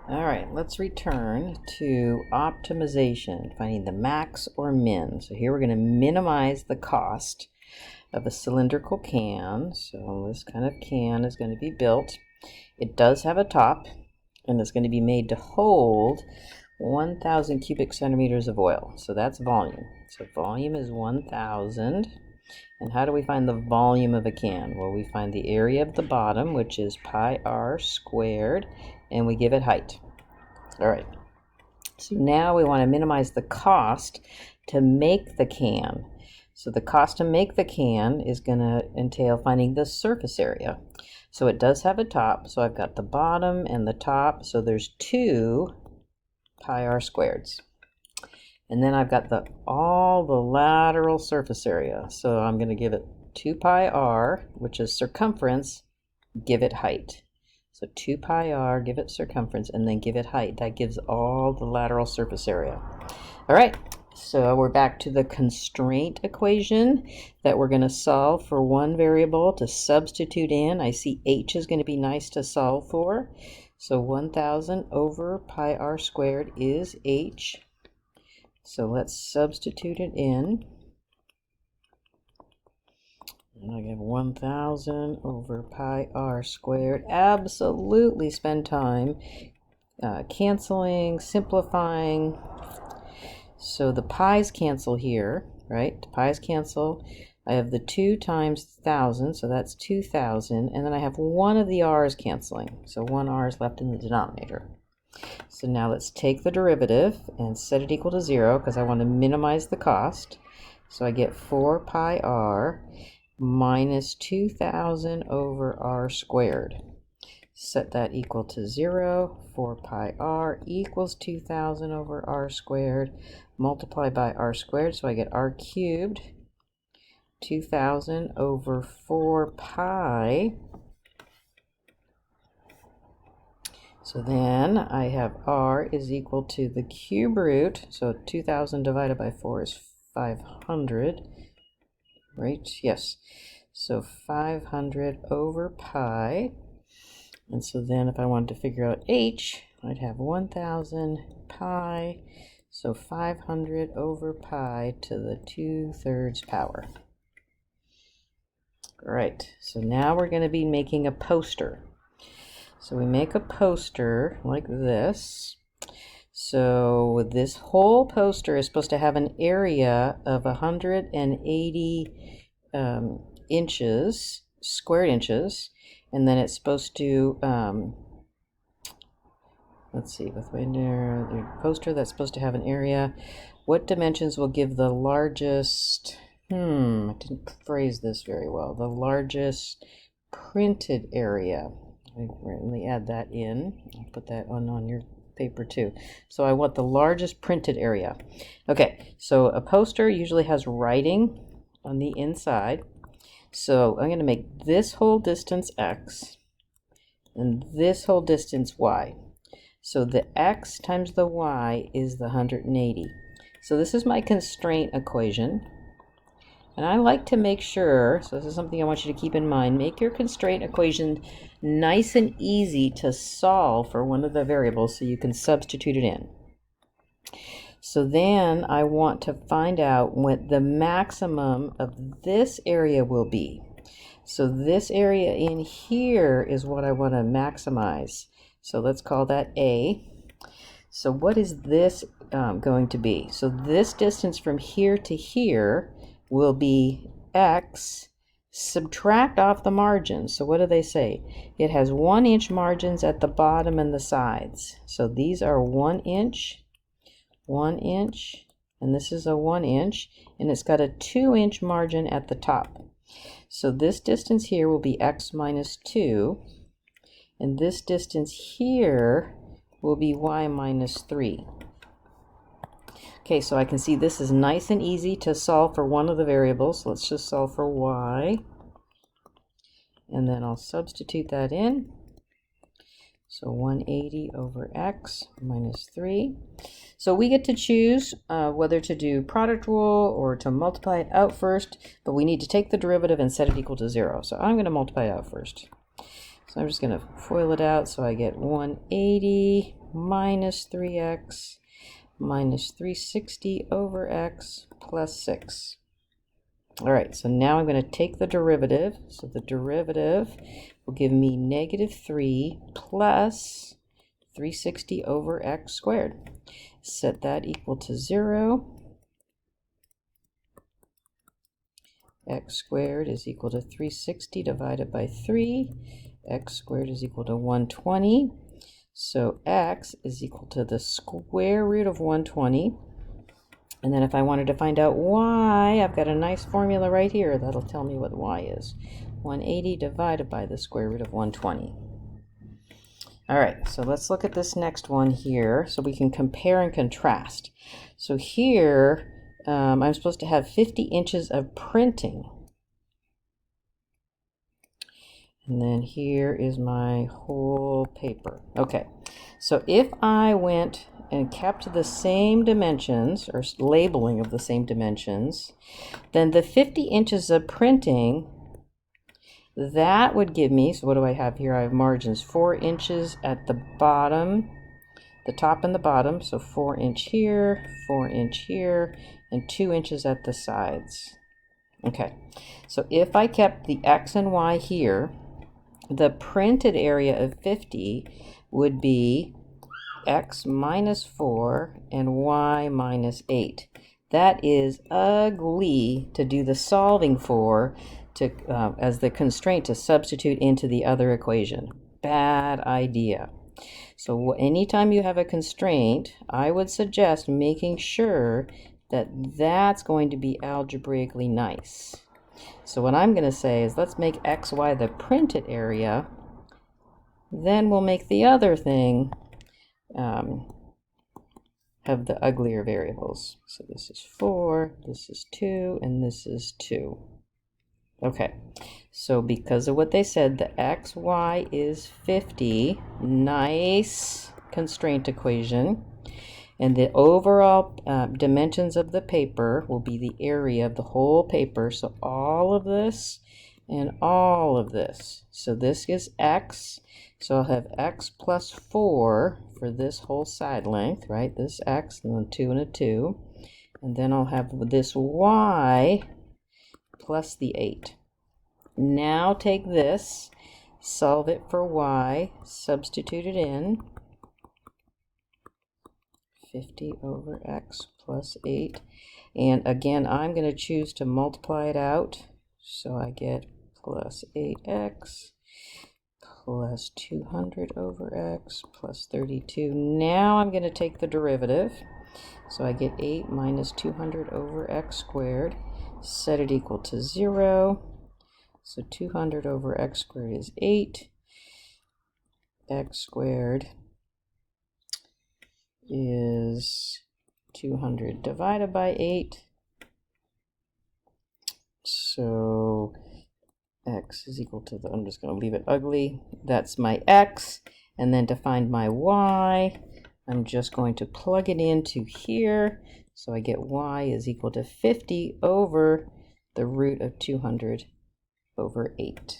All right, let's return to optimization, finding the max or min. So here we're going to minimize the cost of a cylindrical can. So this kind of can is going to be built. It does have a top, and it's going to be made to hold 1,000 cubic centimeters of oil. So that's volume. So volume is 1,000. And how do we find the volume of a can? Well, we find the area of the bottom, which is pi r squared, and we give it height. All right. So now we want to minimize the cost to make the can. So the cost to make the can is going to entail finding the surface area. So it does have a top. So I've got the bottom and the top. So there's 2 pi r squareds. And then I've got all the lateral surface area. So I'm going to give it 2 pi r, which is circumference, give it height. So 2 pi r, give it circumference, and then give it height. That gives all the lateral surface area. All right, so we're back to the constraint equation that we're going to solve for one variable to substitute in. I see h is going to be nice to solve for. So 1,000 over pi r squared is h. So let's substitute it in. And I get 1,000 over pi r squared. Absolutely spend time canceling, simplifying. So the pi's cancel here, right? The pi's cancel. I have the 2 times 1,000, so that's 2,000. And then I have one of the r's canceling. So 1 r is left in the denominator. So now let's take the derivative and set it equal to 0 because I want to minimize the cost. So I get 4 pi r minus 2,000 over r squared. Set that equal to 0. 4 pi r equals 2,000 over r squared. Multiply by r squared, so I get r cubed. 2,000 over 4 pi. So then I have r is equal to the cube root. So 2,000 divided by 4 is 500. Right? Yes. So 500 over pi. And so then if I wanted to figure out h, I'd have 1,000 pi. So 500 over pi to the 2/3 power. All right. So now we're going to be making a poster. So we make a poster like this. So this whole poster is supposed to have an area of 180 inches, square inches, and then it's supposed to, let's see, with the poster that's supposed to have an area. What dimensions will give the largest, I didn't phrase this very well, the largest printed area. Let me add that in. I'll put that on your paper too. So I want the largest printed area. Okay, so a poster usually has writing on the inside. So I'm going to make this whole distance x and this whole distance y. So the x times the y is the 180. So this is my constraint equation. And I like to make sure, so this is something I want you to keep in mind, make your constraint equation nice and easy to solve for one of the variables so you can substitute it in. So then I want to find out what the maximum of this area will be. So this area in here is what I want to maximize. So let's call that A. So what is this going to be? So this distance from here to here will be x, subtract off the margins. So what do they say? It has 1 inch margins at the bottom and the sides. So these are 1 inch, 1 inch, and this is a 1 inch, and it's got a 2 inch margin at the top. So this distance here will be x minus 2, and this distance here will be y minus 3. Okay, so I can see this is nice and easy to solve for one of the variables. Let's just solve for y. And then I'll substitute that in. So 180 over x minus 3. So we get to choose whether to do product rule or to multiply it out first, but we need to take the derivative and set it equal to 0. So I'm going to multiply it out first. So I'm just going to FOIL it out. So I get 180 minus 3x minus 360 over x plus 6. All right, so now I'm going to take the derivative. So the derivative will give me negative 3 plus 360 over x squared. Set that equal to 0. X squared is equal to 360 divided by 3. X squared is equal to 120. So x is equal to the square root of 120. And then if I wanted to find out y, I've got a nice formula right here that'll tell me what y is. 180 divided by the square root of 120. All right, so let's look at this next one here so we can compare and contrast. So here, I'm supposed to have 50 inches of printing. And then here is my whole paper. Okay, so if I went and kept the same dimensions, or labeling of the same dimensions, then the 50 inches of printing, that would give me, so what do I have here? I have margins 4 inches at the bottom, the top and the bottom, so 4 inch here, 4 inch here, and 2 inches at the sides. Okay, so if I kept the x and y here, the printed area of 50 would be x minus 4 and y minus 8. That is ugly to do the solving for, as the constraint to substitute into the other equation. Bad idea. So anytime you have a constraint, I would suggest making sure that that's going to be algebraically nice. So what I'm going to say is let's make xy the printed area, then we'll make the other thing have the uglier variables. So this is 4, this is 2, and this is 2. Okay, so because of what they said, the xy is 50, nice constraint equation. And the overall dimensions of the paper will be the area of the whole paper. So all of this and all of this. So this is x. So I'll have x plus 4 for this whole side length, right? This x and then 2 and a 2. And then I'll have this y plus the 8. Now take this, solve it for y, substitute it in. 50 over x plus 8. And again, I'm going to choose to multiply it out. So I get plus 8x plus 200 over x plus 32. Now I'm going to take the derivative. So I get 8 minus 200 over x squared. Set it equal to 0. So 200 over x squared is 8. X squared is 200 divided by 8. So x is equal to I'm just going to leave it ugly. That's my x. And then to find my y, I'm just going to plug it into here. So I get y is equal to 50 over the root of 200 over 8.